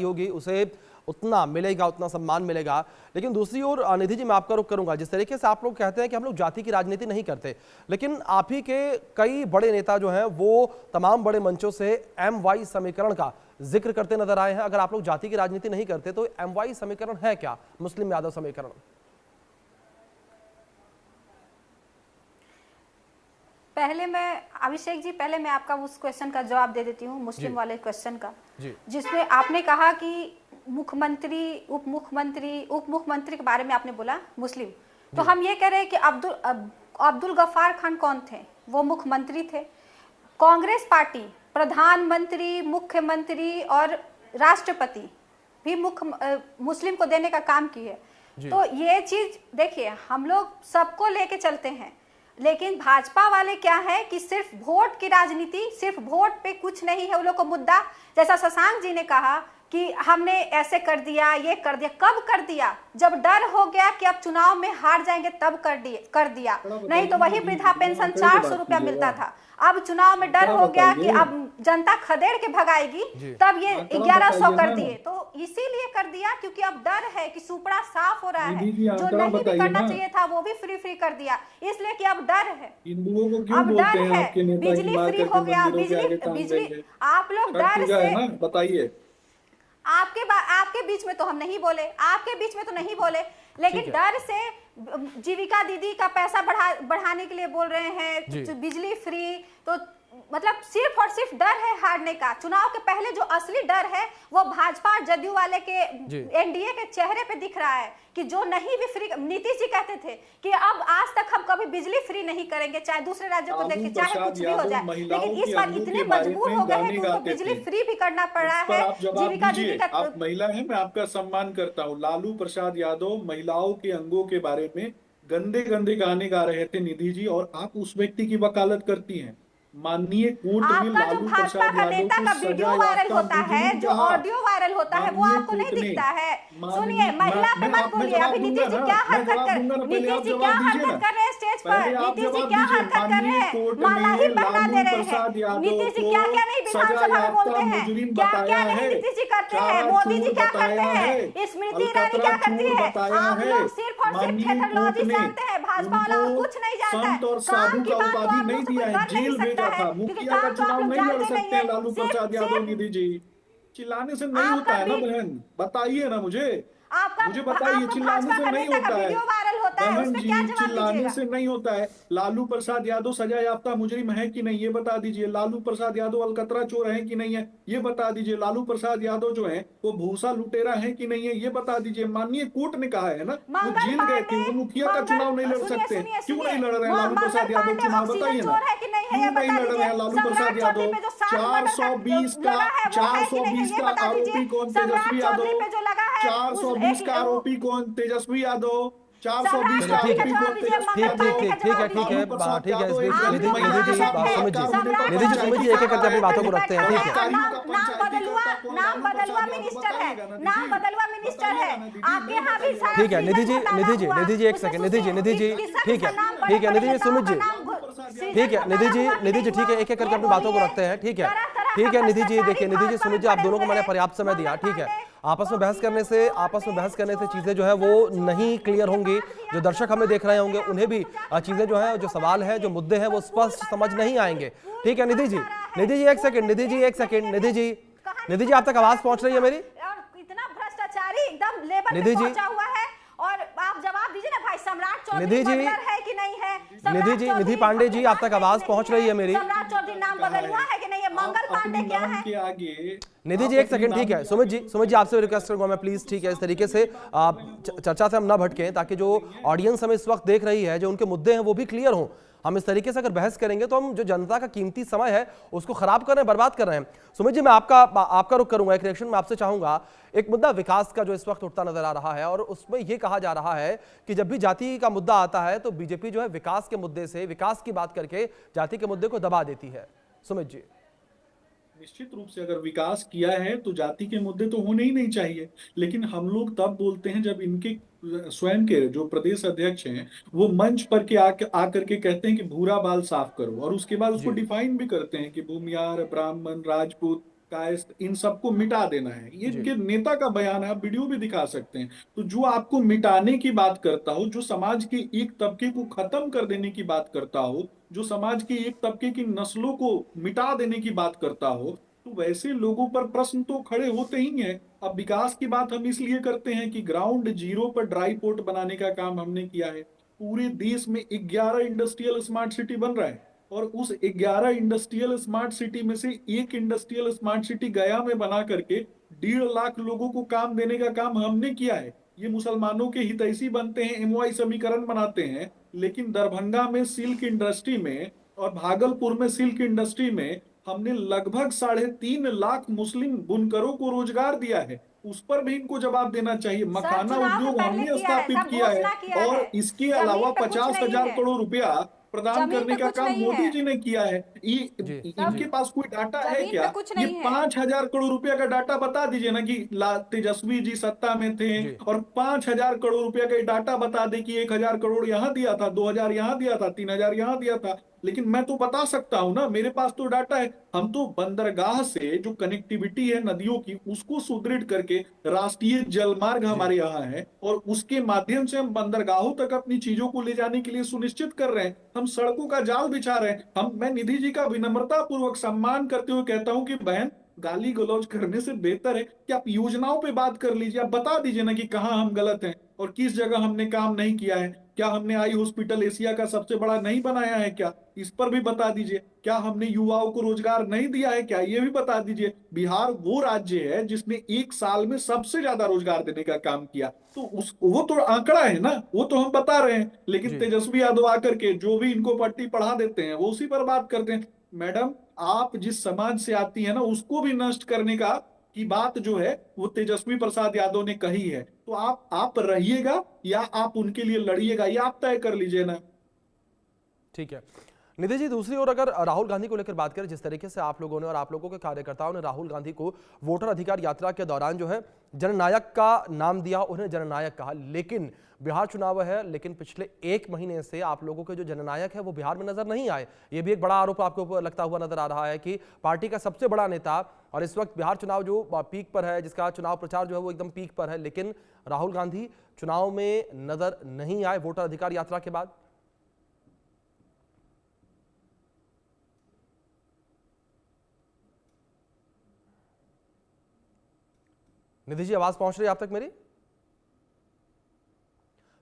होगी उसे उतना मिलेगा, उतना सम्मान मिलेगा। लेकिन दूसरी ओर निधि जी, मैं आपका रुख करूंगा, जिस तरीके से आप लोग कहते हैं कि हम लोग जाति की राजनीति नहीं करते, लेकिन आप ही के कई बड़े नेता जो हैं वो तमाम बड़े मंचों से MY समीकरण का जिक्र करते नजर आए हैं। अगर आप लोग जाति की राजनीति नहीं करते तो MY समीकरण है क्या, मुस्लिम यादव समीकरण? पहले मैं अभिषेक जी, पहले मैं आपका उस क्वेश्चन का जवाब दे देती हूँ, मुस्लिम वाले क्वेश्चन का, जिसमें आपने कहा कि मुख्यमंत्री, उप मुख्यमंत्री के बारे में आपने बोला मुस्लिम। तो हम ये कह रहे हैं कि अब्दुल गफ्फार खान कौन थे? वो मुख्यमंत्री थे। कांग्रेस पार्टी प्रधानमंत्री, मुख्यमंत्री और राष्ट्रपति भी मुस्लिम को देने का काम की है। तो ये चीज देखिए, हम लोग सबको लेके चलते हैं, लेकिन भाजपा वाले क्या है कि सिर्फ वोट की राजनीति, सिर्फ वोट पे कुछ नहीं है वो लोग को मुद्दा। जैसा शशांक जी ने कहा कि हमने ऐसे कर दिया, ये कर दिया। कब कर दिया? जब डर हो गया कि अब चुनाव में हार जाएंगे तब कर दिया। नहीं तो वही वृद्धा पेंशन 400 रुपया मिलता था। अब चुनाव में डर हो गया कि अब जनता खदेड़ के भगाएगी, तब ये 1100 कर दिए। तो इसीलिए कर दिया क्योंकि अब डर है कि सुपड़ा साफ हो रहा है, जो नहीं भी करना चाहिए था वो भी फ्री कर दिया, इसलिए कि अब डर है। अब डर है, बिजली फ्री हो गया, बिजली आप लोग डर से बताइए। आपके बीच में तो हम नहीं बोले, आपके बीच में तो नहीं बोले, लेकिन डर से जीविका दीदी का पैसा बढ़ाने के लिए बोल रहे हैं, बिजली फ्री। तो मतलब सिर्फ और सिर्फ डर है हारने का। चुनाव के पहले जो असली डर है वो भाजपा और जदयू वाले के NDA के चेहरे पे दिख रहा है कि जो नहीं भी फ्री। नीतीश जी कहते थे कि अब आज तक हम कभी बिजली फ्री नहीं करेंगे, चाहे दूसरे राज्यों को देख के, चाहे कुछ भी हो जाए। लेकिन इस बार इतने मजबूर हो गए हैं कि उनको बिजली फ्री भी करना पड़ रहा है। जीविका दीदी का, आप महिला हैं, मैं आपका सम्मान करता हूँ। लालू प्रसाद यादव महिलाओं के अंगों के बारे में गंदे गंदे गाने गा रहे थे निधि जी, और आप उस व्यक्ति की वकालत करती हैं। माननीय कोर्ट में लालू प्रसाद यादव का वीडियो वायरल होता है, जो ऑडियो वायरल होता है वो आपको नहीं दिखता है। सुनिए, महिला पे मत बोलिए। अभी नीतीश जी क्या हरकत कर रहे हैं स्टेज पर? नीतीश जी क्या हरकत कर रहे हैं? माला ही पहना दे रहे हैं। नीतीश जी क्या क्या नहीं विधानसभा में बोलते हैं, क्या क्या नहीं नीतीश जी करते हैं। मोदी जी क्या करते हैं, स्मृति ईरानी क्या करती है। आप लोग सिर्फ और सिर्फ थिएटरलॉजी जानते हैं, भाजपा वाला कुछ नहीं जानता है। और साधु का उपाधि नहीं दिया है, जेल भेजा था। मुखिया का चुनाव नहीं लड़ सकते हैं लालू प्रसाद यादव। निधि जी, चिल्लाने से नहीं होता है ना बहन, बताइए ना मुझे बताइए, चिल्लाने से नहीं होता है बहन जी, चिल्लाने से नहीं होता है। लालू प्रसाद यादव सजा याफ्ता मुजरिम है कि नहीं, ये बता दीजिए। लालू प्रसाद यादव अलकतरा चोर है कि नहीं है, ये बता दीजिए। लालू प्रसाद यादव जो है वो भूसा लुटेरा है कि नहीं है, ये बता दीजिए। माननीय कोर्ट ने कहा है ना, वो जेल गए थे, वो मुखिया का चुनाव नहीं लड़ सकते। क्यों नहीं लड़ रहे हैं लालू प्रसाद यादव चुनाव, बताइए ना, क्यों नहीं लड़ रहे हैं लालू प्रसाद यादव? 420 का आरोपी कौन? तेजस्वी यादव। 420 का आरोपी कौन? तेजस्वी यादव। 420 का आरोपी कौन? ठीक है, निधि जी समझिए, एक एक करके अपनी बातों को रखते हैं। ठीक है, नाम बदलवा मिनिस्टर है, नाम बदलवा मिनिस्टर है आपके यहाँ भी। ठीक है निधि जी एक सेकंड, निधि जी ठीक है निधि जी सुमित जी, ठीक है निधि जी ठीक है, एक एक करके अपनी बातों को रखते हैं। ठीक है निधि जी, देखिए निधि जी सुमित जी, आप दोनों को मैंने पर्याप्त समय दिया। ठीक है, आपस में बहस करने से चीजें जो है वो नहीं क्लियर होंगी। जो दर्शक हमें देख रहे होंगे उन्हें भी चीजें जो है, जो सवाल है, जो मुद्दे हैं वो स्पष्ट समझ नहीं आएंगे। ठीक है निधि जी एक सेकंड, निधि जी आप तक आवाज पहुंच रही है मेरी? इतना भ्रष्टाचारी एकदम लेवल पे पहुंचा हुआ है, और आप जवाब दीजिए ना भाई। सम्राट चौधरी है कि नहीं है? निधि पांडे जी आप तक आवाज पहुंच रही है मेरी? सम्राट चौधरी नाम बदल हुआ है कि नहीं है? मंगल पांडे क्या है? निधि जी एक सेकंड, ठीक है सुमित जी आपसे रिक्वेस्ट करूंगा मैं प्लीज, ठीक है, इस तरीके से चर्चा से हम ना भटकें, ताकि जो ऑडियंस हमें इस वक्त देख रही है, जो उनके मुद्दे हैं वो भी क्लियर हों। हम इस तरीके से अगर बहस करेंगे तो हम जो जनता का कीमती समय है उसको खराब कर रहे हैं, बर्बाद कर रहे हैं। सुमित जी, मैं आपका रुख करूंगा, एक रिएक्शन मैं आपसे चाहूंगा। एक मुद्दा विकास का जो इस वक्त उठता नजर आ रहा है, और उसमें यह कहा जा रहा है कि जब भी जाति का मुद्दा आता है तो बीजेपी जो है विकास के मुद्दे से, विकास की बात करके जाति के मुद्दे को दबा देती है। सुमित जी, निश्चित रूप से अगर विकास किया है तो जाति के मुद्दे तो होने ही नहीं चाहिए, लेकिन हम लोग तब बोलते हैं जब इनके स्वयं के जो प्रदेश अध्यक्ष हैं वो मंच पर के आकर के कहते हैं कि भूरा बाल साफ करो, और उसके बाद उसको डिफाइन भी करते हैं कि भूमियार, ब्राह्मण, राजपूत, कायस्थ, इन सबको मिटा देना है। ये जी इनके नेता का बयान है, आप वीडियो भी दिखा सकते हैं। तो जो आपको मिटाने की बात करता हो, जो समाज के एक तबके को खत्म कर देने की बात करता हो, जो समाज के एक तबके की नस्लों को मिटा देने की बात करता हो, तो वैसे लोगों पर प्रश्न तो खड़े होते ही हैं। अब विकास की बात हम इसलिए करते हैं कि ग्राउंड जीरो पर ड्राई पोर्ट बनाने का काम हमने किया है। पूरे देश में 11 इंडस्ट्रियल स्मार्ट सिटी बन रहा है, और उस 11 इंडस्ट्रियल स्मार्ट सिटी में से एक इंडस्ट्रियल स्मार्ट सिटी गया में बना करके 1.5 लाख लोगों को काम देने का काम हमने किया है। ये मुसलमानों के हितैषी बनते हैं, एमओआई समीकरण बनाते हैं, लेकिन दरभंगा में सिल्क इंडस्ट्री में और भागलपुर में सिल्क इंडस्ट्री में हमने लगभग 3.5 लाख मुस्लिम बुनकरों को रोजगार दिया है। उस पर भी इनको जवाब देना चाहिए। सर मखाना चुनाव से उद्योग पहले हमने किया है, स्थापित सब किया है, घोषणा किया है। और इसके जमीन अलावा पे कुछ 50,000 नहीं है, करोड़ रुपया प्रदान जमीन करने पे का कुछ काम नहीं मोदी है, जी ने किया है। जी इनके जी पास कोई डाटा है जमीन क्या? पे कुछ ये नहीं है। 5,000 करोड़ रुपया का डाटा बता दीजिए ना, कि तेजस्वी जी सत्ता में थे जी और 5,000 करोड़ रुपया का डाटा बता दे कि 1,000 करोड़ यहाँ दिया था, 2,000 यहाँ दिया था, 3,000 यहाँ दिया था। लेकिन मैं तो बता सकता हूं ना, मेरे पास तो डाटा है। हम तो बंदरगाह से जो कनेक्टिविटी है नदियों की, उसको सुदृढ़ करके राष्ट्रीय जलमार्ग जी हमारे यहाँ है, और उसके माध्यम से हम बंदरगाहों तक अपनी चीजों को ले जाने के लिए सुनिश्चित कर रहे हैं। हम सड़कों का जाल बिछा रहे हैं। मैं निधि जी का विनम्रता पूर्वक सम्मान करते हुए कहता हूं कि बहन, गाली गलौज करने से बेहतर है कि आप योजनाओं पे बात कर लीजिए। आप बता दीजिए ना कि कहाँ हम गलत हैं और किस जगह हमने काम नहीं किया है। क्या हमने आई हॉस्पिटल एशिया का सबसे बड़ा नहीं बनाया है क्या? इस पर भी बता दीजिए। क्या हमने युवाओं को रोजगार नहीं दिया है क्या? ये भी बता दीजिए। बिहार वो राज्य है जिसने एक साल में सबसे ज्यादा रोजगार देने का काम किया। तो उस वो तो आंकड़ा है ना, वो तो हम बता रहे हैं। लेकिन जी तेजस्वी यादव आकर के जो भी इनको पट्टी पढ़ा देते हैं, वो उसी पर बात करते हैं। मैडम, आप जिस समाज से आती है ना, उसको भी नष्ट करने का की बात जो है वो तेजस्वी प्रसाद यादव ने कही है। तो आप रहिएगा या आप उनके लिए लड़िएगा, ये आप तय कर लीजिए ना। ठीक है। निधि जी, दूसरी ओर अगर राहुल गांधी को लेकर बात करें, जिस तरीके से आप लोगों ने और आप लोगों के कार्यकर्ताओं ने राहुल गांधी को वोटर अधिकार यात्रा के दौरान जो है जननायक का नाम दिया, उन्हें जननायक कहा, लेकिन बिहार चुनाव है, लेकिन पिछले 1 महीने से आप लोगों के जो जननायक है वो बिहार में नजर नहीं आए। ये भी एक बड़ा आरोप आपके ऊपर लगता हुआ नजर आ रहा है कि पार्टी का सबसे बड़ा नेता, और इस वक्त बिहार चुनाव जो पीक पर है, जिसका चुनाव प्रचार जो है वो एकदम पीक पर है, लेकिन राहुल गांधी चुनाव में नजर नहीं आए वोटर अधिकार यात्रा के बाद। निधि जी, आवाज पहुंच रही है आप तक मेरी?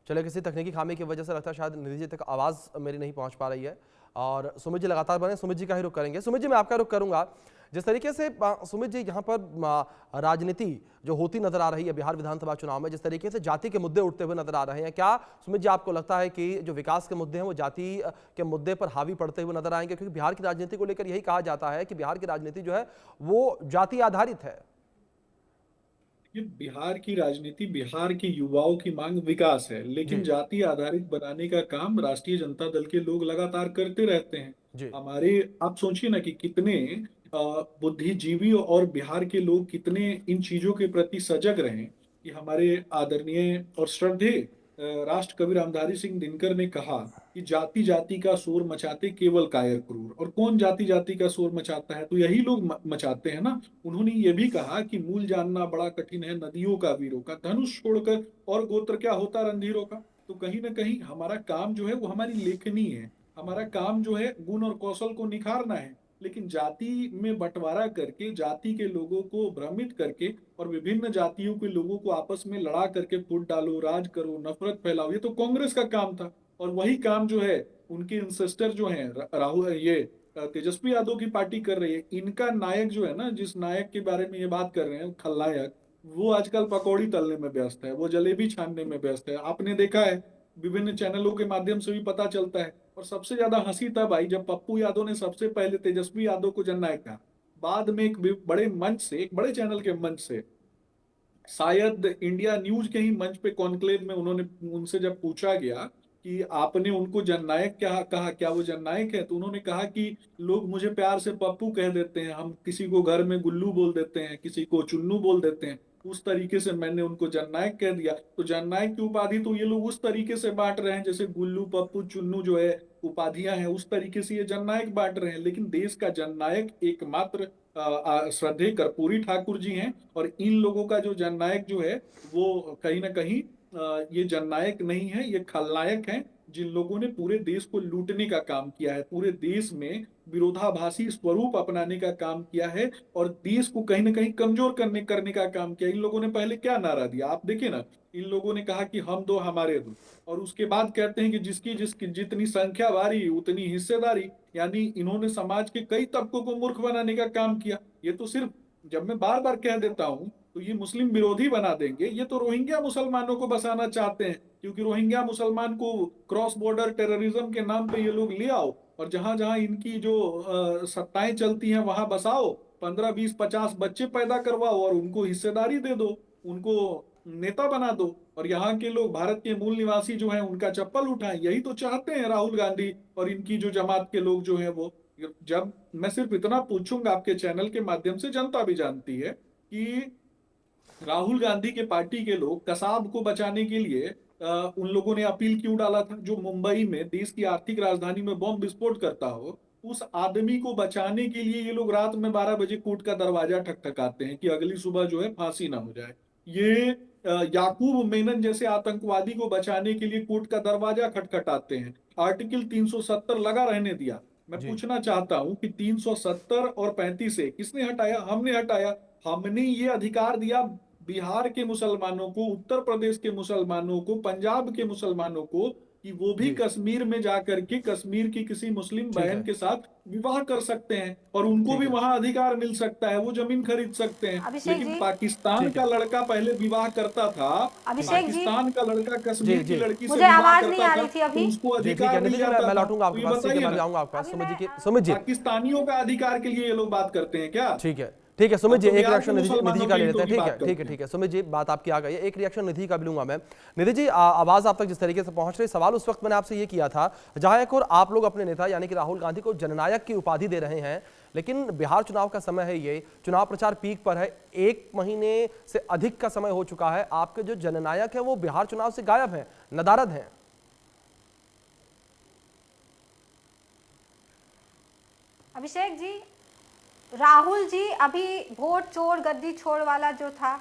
चलिए, किसी तकनीकी खामी की वजह से लगता है शायद निधि जी तक आवाज मेरी नहीं पहुंच पा रही है। और सुमित जी लगातार बने, सुमित जी का ही रुख करेंगे। सुमित जी, मैं आपका रुख करूंगा। जिस तरीके से सुमित जी यहाँ पर राजनीति जो होती नजर आ रही है बिहार विधानसभा चुनाव में, जिस तरीके से जाति के मुद्दे उठते हुए नजर आ रहे हैं, क्या सुमित जी आपको लगता है कि जो विकास के मुद्दे हैं वो जाति के मुद्दे पर हावी पड़ते हुए नजर आएंगे? क्योंकि बिहार की राजनीति को लेकर यही कहा जाता है कि बिहार की राजनीति जो है वो जाति आधारित है। ये बिहार की राजनीति, बिहार के युवाओं की मांग विकास है, लेकिन जी जाति आधारित बनाने का काम राष्ट्रीय जनता दल के लोग लगातार करते रहते हैं। जी हमारे, आप सोचिए ना कि कितने बुद्धिजीवी और बिहार के लोग कितने इन चीजों के प्रति सजग रहे कि हमारे आदरणीय और श्रद्धेय राष्ट्र कवि रामधारी सिंह दिनकर ने कहा कि जाति जाति का शोर मचाते केवल कायर क्रूर। और कौन जाति जाति का शोर मचाता है? तो यही लोग मचाते हैं ना। उन्होंने ये भी कहा कि मूल जानना बड़ा कठिन है नदियों का वीरों का, धनुष छोड़कर और गोत्र क्या होता रणधीरों का। तो कहीं ना कहीं हमारा काम जो है वो हमारी लेखनी है। हमारा काम जो है गुण और कौशल को निखारना है। लेकिन जाति में बंटवारा करके, जाति के लोगों को भ्रमित करके और विभिन्न जातियों के लोगों को आपस में लड़ा करके फूट डालो, राज करो, नफरत फैलाओ, ये तो कांग्रेस का काम था। और वही काम जो है उनके इंसेस्टर जो हैं, राहुल, ये तेजस्वी यादव की पार्टी कर रही है। इनका नायक जो है ना, जिस नायक के बारे में ये बात कर रहे हैं, खलनायक, वो आजकल पकौड़ी तलने में व्यस्त है, वो जलेबी छानने में व्यस्त है। आपने देखा है, विभिन्न चैनलों के माध्यम से भी पता चलता है। और सबसे ज्यादा हंसी तब आई जब पप्पू यादव ने सबसे पहले तेजस्वी यादव को जननायक कहा। बाद में एक बड़े मंच से, एक बड़े चैनल के मंच से, शायद इंडिया न्यूज के ही मंच पे कॉन्क्लेव में, उन्होंने उनसे जब पूछा गया कि आपने उनको जननायक क्या कहा, क्या वो जननायक है? तो उन्होंने कहा कि लोग मुझे प्यार से पप्पू कह देते हैं, हम किसी को घर में गुल्लू बोल देते हैं, किसी को चुन्नू बोल देते हैं, उस तरीके से मैंने उनको जननायक कह दिया। तो जननायक की उपाधि तो ये लोग उस तरीके से बांट रहे हैं जैसे गुल्लू, पप्पू, चुन्नू जो है उपाधियां हैं, उस तरीके से ये जननायक बांट रहे हैं। लेकिन देश का जननायक एकमात्र श्रद्धेय कर्पूरी ठाकुर जी हैं, और इन लोगों का जो जननायक जो है वो कहीं ना कहीं ये जननायक नहीं है, ये खलनायक हैं, जिन लोगों ने पूरे देश को लूटने का काम किया है, पूरे देश में विरोधाभासी स्वरूप अपनाने का काम किया है, और देश को कहीं ना कहीं कमजोर करने का काम किया। इन लोगों ने पहले क्या नारा दिया आप देखिए ना, इन लोगों ने कहा कि हम दो हमारे दो, और उसके बाद कहते हैं कि जिसकी जिसकी जितनी संख्या भारी उतनी हिस्सेदारी, यानी इन्होंने समाज के कई तबकों को मूर्ख बनाने का काम किया। ये तो सिर्फ, जब मैं बार बार कह देता हूं तो ये मुस्लिम विरोधी बना देंगे, ये तो रोहिंग्या मुसलमानों को बसाना चाहते हैं, क्योंकि रोहिंग्या मुसलमान को क्रॉस बॉर्डर टेररिज्म के नाम पे ये लोग ले आओ, और जहां जहां इनकी जो सत्ताएं चलती हैं वहां बसाओ, 15 20 50 बच्चे पैदा करवाओ और उनको हिस्सेदारी दे दो, उनको नेता बना दो, और यहाँ के लोग भारत के मूल निवासी जो हैं उनका चप्पल उठाएं। यही तो चाहते हैं राहुल गांधी और इनकी जो जमात के लोग जो हैं वो। जब मैं सिर्फ इतना पूछूंगा, आपके चैनल के माध्यम से जनता भी जानती है कि राहुल गांधी के पार्टी के लोग कसाब को बचाने के लिए उन लोगों ने अपील क्यों डाला था, जो मुंबई में देश की आर्थिक राजधानी में बम विस्फोट करता हो, उस आदमी को बचाने के लिए ये लोग रात में 12 बजे कोर्ट का दरवाजा ठकठकाते हैं कि अगली सुबह जो है फांसी ना हो जाए। ये याकूब मेनन जैसे आतंकवादी को बचाने के लिए कोर्ट का दरवाजा खटखटाते हैं। आर्टिकल 370 लगा रहने दिया। मैं पूछना चाहता हूं कि 370 और 35 से किसने हटाया? हमने हटाया। हमने ये अधिकार दिया बिहार के मुसलमानों को, उत्तर प्रदेश के मुसलमानों को, पंजाब के मुसलमानों को, कि वो भी कश्मीर में जाकर के कश्मीर की किसी मुस्लिम बहन के साथ विवाह कर सकते हैं, और उनको भी वहां अधिकार मिल सकता है, वो जमीन खरीद सकते हैं। लेकिन पाकिस्तान का लड़का पहले विवाह करता था, पाकिस्तान का लड़का कश्मीर की लड़की से विवाह करता था, तो उसको अधिकार मिल जाता था। पाकिस्तानियों का अधिकार के लिए ये लोग बात करते हैं क्या? ठीक है सुमित जी, एक रिएक्शन निधि जी का ले लेते हैं। ठीक है सुमित जी, बात आपकी आ गई है, एक रिएक्शन निधि का भी लूंगा मैं। निधि जी, आवाज आप तक जिस तरीके से पहुंच रही, सवाल उस वक्त मैंने आपसे ये किया था जहां एक और आप लोग अपने नेता यानी कि राहुल गांधी को जननायक की उपाधि दे रहे हैं, लेकिन बिहार चुनाव का समय है, ये चुनाव प्रचार पीक पर है, 1 महीने से अधिक का समय हो चुका है, आपके जो जननायक है वो बिहार चुनाव से गायब है, नदारद है। अभिषेक जी, राहुल जी अभी वोट चोर गद्दी छोड़ वाला जो था,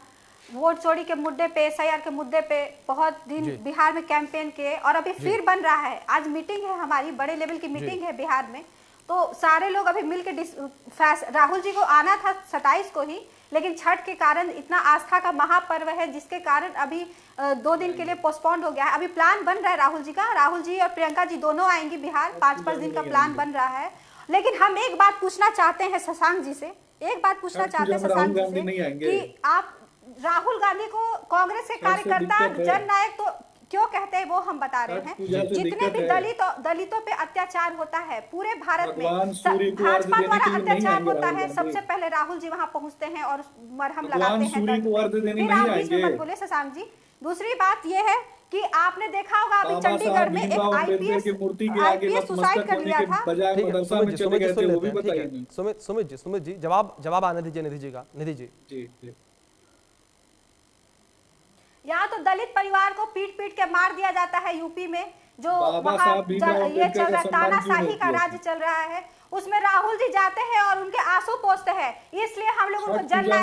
वोट चोरी के मुद्दे पे, एसआईआर के मुद्दे पे बहुत दिन बिहार में कैंपेन किए, और अभी फिर बन रहा है। आज मीटिंग है, हमारी बड़े लेवल की मीटिंग है बिहार में, तो सारे लोग अभी मिलकर राहुल जी को आना था 27 को ही, लेकिन छठ के कारण इतना आस्था का महापर्व है जिसके कारण अभी 2 दिन के लिए पोस्टपोन हो गया है। अभी प्लान बन रहा है राहुल जी का, राहुल जी और प्रियंका जी दोनों आएंगी बिहार, 5-5 दिन का प्लान बन रहा है। लेकिन हम एक बात पूछना चाहते हैं शशांक जी से, एक बात पूछना चाहते हैं शशांक जी से कि आप राहुल गांधी को कांग्रेस के कार्यकर्ता जननायक तो क्यों कहते हैं, वो हम बता रहे हैं। जितने भी दलितों पे अत्याचार होता है पूरे भारत में, भाजपा द्वारा अत्याचार होता है, सबसे पहले राहुल जी वहां पहुंचते हैं और मरहम लगाते हैं। फिर आप बीच में मत बोले शशांक जी। दूसरी बात यह है कि आपने देखा होगा अभी चंडीगढ़ में एक आईपीएस सुसाइड कर लिया था। सुमित जी जवाब आने दीजिए निधि जी का। निधि जी, यहाँ तो दलित परिवार को पीट पीट के मार दिया जाता है यूपी में, जो वहाँ ये चल रहा है, तानाशाही का राज चल रहा है, उसमें राहुल जी जाते हैं और उनके आंसू पोंछते हैं। इसलिए हम लोग उनको जननायक